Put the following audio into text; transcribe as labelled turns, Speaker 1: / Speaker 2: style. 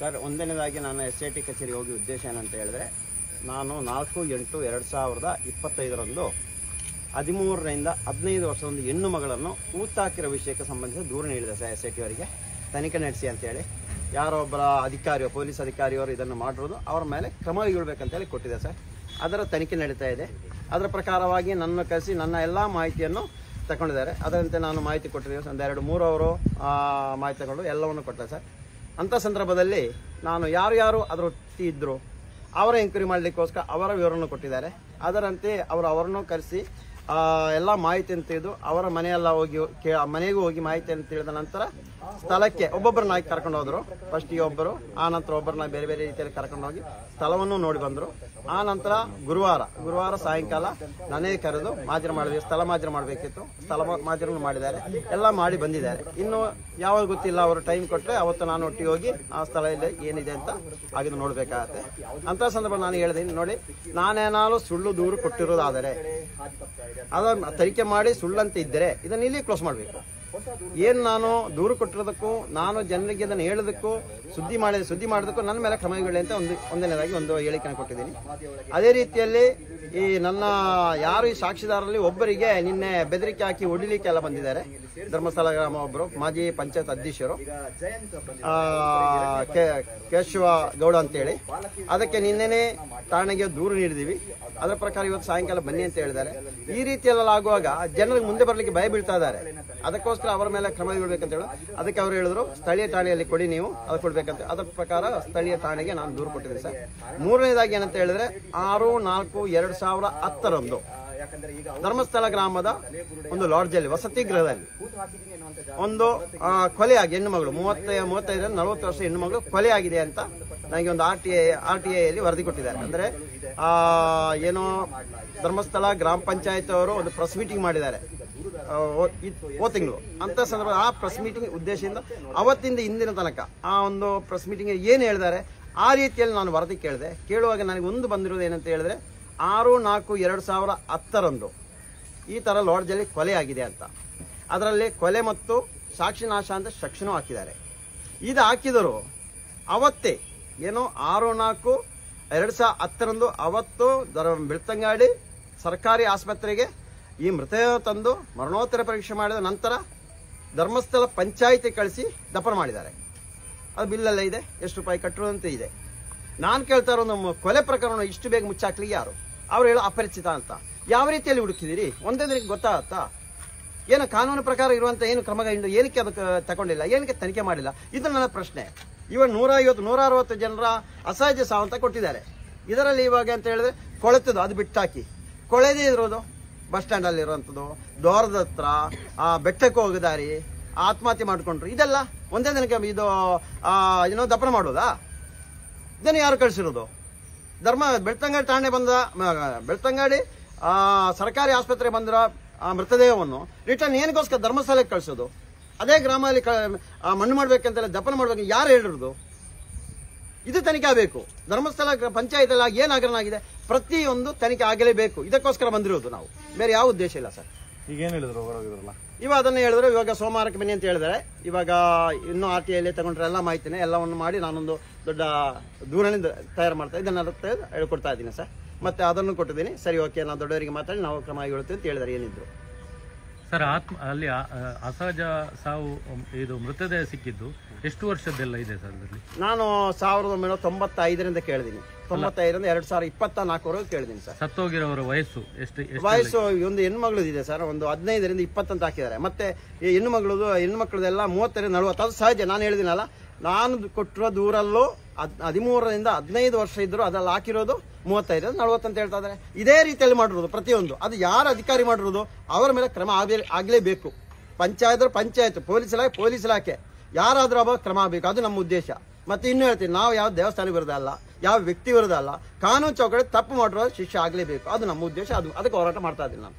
Speaker 1: Sir, ಒಂದನೇದಾಗಿ ನಾನು SIT ಕಚೇರಿ ಹೋಗಿ ಉದ್ದೇಶ ಏನಂತ ಹೇಳಿದ್ರೆ, ನಾನು 4/8/2025 13ರಿಂದ 15 ವರ್ಷದ ಒಂದು ಹೆಣ್ಣು ಮಗಳನ್ನು ಊತಾಕಿರೋ ವಿಷಯಕ್ಕೆ ಸಂಬಂಧಿಸಿ ದೂರು ನೀಡಿದೆ ಸರ್ SIT ಅವರಿಗೆ ತನಿಖೆ ನಡೆಸಿ ಅಂತೇಳಿ. ಯಾರೊಬ್ಬರ ಅಧಿಕಾರಿಯೋ ಪೊಲೀಸ್ ಅಧಿಕಾರಿಯವರು ಇದನ್ನು ಮಾಡಿರೋದು ಅವರ ಮೇಲೆ ಕ್ರಮ ಕೈಗೊಳ್ಳಬೇಕಂತೇಳಿ ಕೊಟ್ಟಿದೆ ಸರ್. ಅದರ ತನಿಖೆ ನಡೀತಾ ಇದೆ. ಅದರ ಪ್ರಕಾರವಾಗಿ ನನ್ನ ಕರೆಸಿ ನನ್ನ ಎಲ್ಲ ಮಾಹಿತಿಯನ್ನು ತಗೊಂಡಿದ್ದಾರೆ. ಅದರಂತೆ ನಾನು ಮಾಹಿತಿ ಕೊಟ್ಟಿದ್ದೀವಿ. ಒಂದು 2-3 ಅವರು ಮಾಹಿತಿ ತಗೊಂಡು ಎಲ್ಲವನ್ನು ಕೊಟ್ಟೆ ಸರ್. ಅಂಥ ಸಂದರ್ಭದಲ್ಲಿ ನಾನು ಯಾರು ಅದರೊತ್ತಿ ಇದ್ದರು ಅವರ ಎಂಕ್ವೈರಿ ಮಾಡಲಿಕ್ಕೋಸ್ಕರ ಅವರ ವಿವರವನ್ನು ಕೊಟ್ಟಿದ್ದಾರೆ. ಅದರಂತೆ ಅವರನ್ನು ಕರೆಸಿ ಎಲ್ಲ ಮಾಹಿತಿಯನ್ನು ತಿಳಿದು ಅವರ ಮನೆಯೆಲ್ಲ ಹೋಗಿ ಮನೆಗೂ ಹೋಗಿ ಮಾಹಿತಿಯನ್ನು ತಿಳಿದ ನಂತರ ಸ್ಥಳಕ್ಕೆ ಒಬ್ಬೊಬ್ಬರನ್ನ ಕರ್ಕೊಂಡು ಹೋದರು. ಫಸ್ಟಿಗೆ ಒಬ್ಬರು, ಆ ನಂತರ ಒಬ್ಬರನ್ನ ಬೇರೆ ಬೇರೆ ರೀತಿಯಲ್ಲಿ ಕರ್ಕೊಂಡು ಹೋಗಿ ಸ್ಥಳವನ್ನು ನೋಡಿ ಬಂದರು. ಆ ನಂತರ ಗುರುವಾರ ಸಾಯಂಕಾಲ ನನಗೆ ಕರೆದು ಮಾಜರ್ ಮಾಡಿದ್ವಿ. ಸ್ಥಳ ಮಾಜರ್ ಮಾಡಬೇಕಿತ್ತು, ಸ್ಥಳ ಮಾಜರನ್ನು ಮಾಡಿದ್ದಾರೆ, ಎಲ್ಲ ಮಾಡಿ ಬಂದಿದ್ದಾರೆ. ಇನ್ನು ಯಾವಾಗ ಗೊತ್ತಿಲ್ಲ, ಅವರು ಟೈಮ್ ಕೊಟ್ಟರೆ ಅವತ್ತು ನಾನು ಒಟ್ಟಿಗೆ ಹೋಗಿ ಆ ಸ್ಥಳದಲ್ಲಿ ಏನಿದೆ ಅಂತ ಆಗಿದ್ದು ನೋಡಬೇಕಾಗತ್ತೆ. ಅಂಥ ಸಂದರ್ಭ ನಾನು ಹೇಳಿದ್ದೀನಿ, ನೋಡಿ, ನಾನೇನಾದ್ರು ಸುಳ್ಳು ದೂರು ಕೊಟ್ಟಿರೋದಾದರೆ ಅದನ್ನು ತನಿಖೆ ಮಾಡಿ ಸುಳ್ಳಂತ ಇದ್ದರೆ ಇದನ್ನು ಇಲ್ಲಿ ಕ್ಲೋಸ್ ಮಾಡಬೇಕು. ಏನು ನಾನು ದೂರು ಕೊಟ್ಟಿರೋದಕ್ಕೂ ನಾನು ಜನರಿಗೆ ಅದನ್ನು ಹೇಳೋದಕ್ಕೂ ಸುದ್ದಿ ಮಾಡೋದಕ್ಕೂ ನನ್ನ ಮೇಲೆ ಕ್ರಮಗಳು ಅಂತ ಒಂದನೇದಾಗಿ ಒಂದು ಹೇಳಿಕೆಯನ್ನು ಕೊಟ್ಟಿದ್ದೀನಿ. ಅದೇ ರೀತಿಯಲ್ಲಿ ಈ ನನ್ನ ಯಾರು ಈ ಸಾಕ್ಷಿದಾರರಲ್ಲಿ ಒಬ್ಬರಿಗೆ ನಿನ್ನೆ ಬೆದರಿಕೆ ಹಾಕಿ ಹೊಡಿಲಿಕ್ಕೆ ಎಲ್ಲ ಬಂದಿದ್ದಾರೆ. ಧರ್ಮಸ್ಥಳ ಗ್ರಾಮ ಒಬ್ಬರು ಮಾಜಿ ಪಂಚಾಯತ್ ಅಧ್ಯಕ್ಷರು ಕೇಶವ ಗೌಡ ಅಂತೇಳಿ, ಅದಕ್ಕೆ ನಿನ್ನೆನೆ ಠಾಣೆಗೆ ದೂರು ನೀಡಿದ್ದೀವಿ. ಅದರ ಪ್ರಕಾರ ಇವತ್ತು ಸಾಯಂಕಾಲ ಬನ್ನಿ ಅಂತ ಹೇಳಿದ್ದಾರೆ. ಈ ರೀತಿಯೆಲ್ಲ ಆಗುವಾಗ ಜನರಿಗೆ ಮುಂದೆ ಬರಲಿಕ್ಕೆ ಭಯ ಬೀಳ್ತಾ ಇದ್ದಾರೆ. ಅದಕ್ಕೋಸ್ಕರ ಅವರ ಮೇಲೆ ಕ್ರಮ ಕೈಗೊಳ್ಳಬೇಕಂತ ಹೇಳಿ ಅದಕ್ಕೆ ಅವರು ಹೇಳಿದ್ರು, ಸ್ಥಳೀಯ ಠಾಣೆಯಲ್ಲಿ ಕೊಡಿ, ನೀವು ಅದು ಕೊಡ್ಬೇಕಂತ. ಅದರ ಪ್ರಕಾರ ಸ್ಥಳೀಯ ಠಾಣೆಗೆ ನಾನು ದೂರು ಕೊಟ್ಟಿದ್ದೀನಿ ಸರ್. ಮೂರನೇದಾಗಿ ಏನಂತ ಹೇಳಿದ್ರೆ, 6/4/2010 ಧರ್ಮಸ್ಥಳ ಗ್ರಾಮದ ಒಂದು ಲಾಡ್ಜಲ್ಲಿ ವಸತಿ ಗೃಹದಲ್ಲಿ ಒಂದು ಕೊಲೆಯಾಗಿ ಹೆಣ್ಣು ಮಗಳು 35-40 ವರ್ಷ ಹೆಣ್ಣು ಮಗಳು ಕೊಲೆಯಾಗಿದೆ ಅಂತ ನನಗೆ ಒಂದು RTIಯಲ್ಲಿ ವರದಿ ಕೊಟ್ಟಿದ್ದಾರೆ. ಅಂದರೆ ಏನೋ ಧರ್ಮಸ್ಥಳ ಗ್ರಾಮ ಪಂಚಾಯತ್ ಅವರು ಒಂದು ಪ್ರೆಸ್ ಮೀಟಿಂಗ್ ಮಾಡಿದ್ದಾರೆ ತಿಂಗಳು. ಅಂತ ಸಂದರ್ಭ ಆ ಪ್ರೆಸ್ ಮೀಟಿಂಗ್ ಉದ್ದೇಶದಿಂದ ಅವತ್ತಿಂದ ಇಂದಿನ ತನಕ ಆ ಒಂದು ಪ್ರೆಸ್ ಮೀಟಿಂಗ್ ಏನು ಹೇಳಿದ್ದಾರೆ ಆ ರೀತಿಯಲ್ಲಿ ನಾನು ವರದಿ ಕೇಳುವಾಗ ನನಗೆ ಒಂದು ಬಂದಿರೋದು ಏನಂತ ಹೇಳಿದ್ರೆ, 6/4/2010 ಈ ಥರ ಲಾಡ್ಜಲ್ಲಿ ಕೊಲೆ ಆಗಿದೆ ಅಂತ. ಅದರಲ್ಲಿ ಕೊಲೆ ಮತ್ತು ಸಾಕ್ಷಿ ನಾಶ ಅಂತ ಸೆಕ್ಷನು ಹಾಕಿದ್ದಾರೆ. ಇದು ಹಾಕಿದರು ಅವತ್ತೇ ಏನೋ 6/4/2010 ಅವತ್ತು ಬೆಳ್ತಂಗಡಿ ಸರ್ಕಾರಿ ಆಸ್ಪತ್ರೆಗೆ ಈ ಮೃತದೇಹ ತಂದು ಮರಣೋತ್ತರ ಪರೀಕ್ಷೆ ಮಾಡಿದ ನಂತರ ಧರ್ಮಸ್ಥಳ ಪಂಚಾಯಿತಿ ಕಳಿಸಿ ದಫನ ಮಾಡಿದ್ದಾರೆ. ಅದು ಬಿಲ್ಲೆಲ್ಲ ಇದೆ, ಎಷ್ಟು ರೂಪಾಯಿ ಕಟ್ಟಿರುವಂತೆ ಇದೆ. ನಾನು ಕೇಳ್ತಾ ಇರೋ ನಮ್ಮ ಕೊಲೆ ಪ್ರಕರಣ ಇಷ್ಟು ಬೇಗ ಮುಚ್ಚಾಕ್ಲಿಕ್ಕೆ ಯಾರು? ಅವ್ರು ಹೇಳೋ ಅಪರಿಚಿತ ಅಂತ. ಯಾವ ರೀತಿಯಲ್ಲಿ ಹುಡುಕಿದಿರಿ? ಒಂದೇ ದಿನಕ್ಕೆ ಗೊತ್ತಾಗತ್ತಾ? ಏನು ಕಾನೂನು ಪ್ರಕಾರ ಇರುವಂತ ಏನು ಕ್ರಮ ಏನಕ್ಕೆ ಅದಕ್ಕೆ ತಗೊಂಡಿಲ್ಲ, ಏನಕ್ಕೆ ತನಿಖೆ ಮಾಡಿಲ್ಲ? ಇದು ನನ್ನ ಪ್ರಶ್ನೆ. ಇವಾಗ 150-160 ಜನರ ಅಸಹಜ ಸಾವು ಅಂತ ಕೊಟ್ಟಿದ್ದಾರೆ. ಇದರಲ್ಲಿ ಇವಾಗ ಅಂತ ಹೇಳಿದ್ರೆ ಕೊಳೆತದ್ದು ಅದು ಬಿಟ್ಟಾಕಿ, ಕೊಳೆದೇ ಇರೋದು ಬಸ್ ಸ್ಟ್ಯಾಂಡ್ ಅಲ್ಲಿ ಇರುವಂಥದ್ದು, ದ್ವಾರದ ಹತ್ರ, ಬೆಟ್ಟಕ್ಕೆ ಹೋಗದಾರಿ, ಆತ್ಮಹತ್ಯೆ ಮಾಡ್ಕೊಂಡ್ರು, ಇದೆಲ್ಲ ಒಂದೇ ದಿನಕ್ಕೆ ಇದು ಏನೋ ದಫನ ಮಾಡೋದಾ? ಇದನ್ನು ಯಾರು ಕಳಿಸಿರೋದು? ಬೆಳ್ತಂಗಡಿ ಠಾಣೆ ಬೆಳ್ತಂಗಡಿ ಸರ್ಕಾರಿ ಆಸ್ಪತ್ರೆ ಬಂದಿರೋ ಮೃತದೇಹವನ್ನು ರಿಟರ್ನ್ ಏನಕ್ಕೋಸ್ಕರ ಧರ್ಮಸ್ಥಳಕ್ಕೆ ಕಳಿಸೋದು? ಅದೇ ಗ್ರಾಮದಲ್ಲಿ ಮಣ್ಣು ಮಾಡ್ಬೇಕಂತೆಲ್ಲ ದಫನ ಮಾಡ್ಬೇಕು ಯಾರು ಹೇಳಿರೋದು? ಇದು ತನಿಖೆ ಆಗಬೇಕು. ಧರ್ಮಸ್ಥಳ ಪಂಚಾಯತ್ ಎಲ್ಲ ಏನು ಹಗರಣ ಆಗಿದೆ ಪ್ರತಿಯೊಂದು ತನಿಖೆ ಆಗಲೇಬೇಕು. ಇದಕ್ಕೋಸ್ಕರ ಬಂದಿರೋದು ನಾವು, ಬೇರೆ ಯಾವ ಉದ್ದೇಶ ಇಲ್ಲ ಸರ್.
Speaker 2: ಈಗ ಏನು ಹೇಳಿದ್ರು
Speaker 1: ಇವಾಗ ಅದನ್ನ ಹೇಳಿದ್ರು, ಇವಾಗ ಸೋಮವಾರಕ್ಕೆ ಬನ್ನಿ ಅಂತ ಹೇಳಿದ್ದಾರೆ. ಇವಾಗ ಇನ್ನೂ RTIಯಲ್ಲಿ ತಗೊಂಡ್ರೆ ಎಲ್ಲ ಮಾಹಿತಿನೇ ಎಲ್ಲವನ್ನು ಮಾಡಿ ನಾನೊಂದು ದೊಡ್ಡ ದೂರನೇ ತಯಾರು ಮಾಡ್ತಾ ಇದನ್ನೆಲ್ಲ ಹೇಳ್ಕೊಡ್ತಾ ಇದ್ದೀನಿ ಸರ್. ಮತ್ತೆ ಅದನ್ನು ಕೊಟ್ಟಿದ್ದೀನಿ. ಸರಿ, ಓಕೆ, ನಾವು ದೊಡ್ಡವರಿಗೆ ಮಾತಾಡಿ ನಾವು ಕ್ರಮ ಕೈಗೊಳ್ತೀವಿ ಅಂತ ಹೇಳಿದ್ದಾರೆ. ಏನಿದ್ರು
Speaker 2: ಸರ್ ಅಲ್ಲಿ ಅಸಹಜ ಸಾವು ಇದು ಮೃತದೇಹ ಸಿಕ್ಕಿದ್ದು ಎಷ್ಟು ವರ್ಷದ್ದೆಲ್ಲ ಇದೆ ಸರ್ ಅದರಲ್ಲಿ?
Speaker 1: ನಾನು 1995ರಿಂದ ಕೇಳಿದ್ದೀನಿ. 95ರಿಂದ 2024 ಕೇಳಿದ್ದೀನಿ ಸರ್.
Speaker 2: ಸತ್ತೋಗಿರೋರ ವಯಸ್ಸು
Speaker 1: ವಯಸ್ಸು ಒಂದು ಹೆಣ್ಮಗಳು ಇದೆ ಸರ್, ಒಂದು 15ರಿಂದ 20 ಅಂತ ಹಾಕಿದ್ದಾರೆ. ಮತ್ತೆ ಈ ಹೆಣ್ಮಕ್ಳದೆಲ್ಲ 30-40 ಅದು ಸಹಜ. ನಾನು ಹೇಳಿದಿನಲ್ಲ, ನಾನು ಕೊಟ್ಟಿರೋ ದೂರಲ್ಲೂ 13ರಿಂದ 15 ವರ್ಷ ಇದ್ರು ಅದ್ರಲ್ಲಿ ಹಾಕಿರೋದು 35-40 ಅಂತ ಹೇಳ್ತಾ ಇದ್ದಾರೆ. ಇದೇ ರೀತಿಯಲ್ಲಿ ಮಾಡಿರೋದು ಪ್ರತಿಯೊಂದು. ಅದು ಯಾರು ಅಧಿಕಾರಿ ಮಾಡಿರೋದು ಅವರ ಮೇಲೆ ಕ್ರಮ ಆಗಲೇಬೇಕು. ಪಂಚಾಯತ್, ಪೊಲೀಸ್ ಇಲಾಖೆ ಯಾರಾದ್ರೂ ಕ್ರಮ ಆಗಬೇಕು. ಅದು ನಮ್ಮ ಉದ್ದೇಶ. ಮತ್ತೆ ಇನ್ನೂ ಹೇಳ್ತೀನಿ, ನಾವು ಯಾವ ದೇವಸ್ಥಾನ ವಿರುದ್ಧ ಅಲ್ಲ, ಯಾವ ವ್ಯಕ್ತಿ ವಿರುದ್ಧ ಅಲ್ಲ, ಕಾನೂನು ಚೌಕಟ್ಟು ತಪ್ಪು ಮಾಡಿರೋ ಶಿಕ್ಷೆ ಆಗಲೇಬೇಕು. ಅದು ನಮ್ಮ ಉದ್ದೇಶ. ಅದಕ್ಕೆ ಹೋರಾಟ ಮಾಡ್ತಾ ಇದ್ದೀನಿ ನಾನು.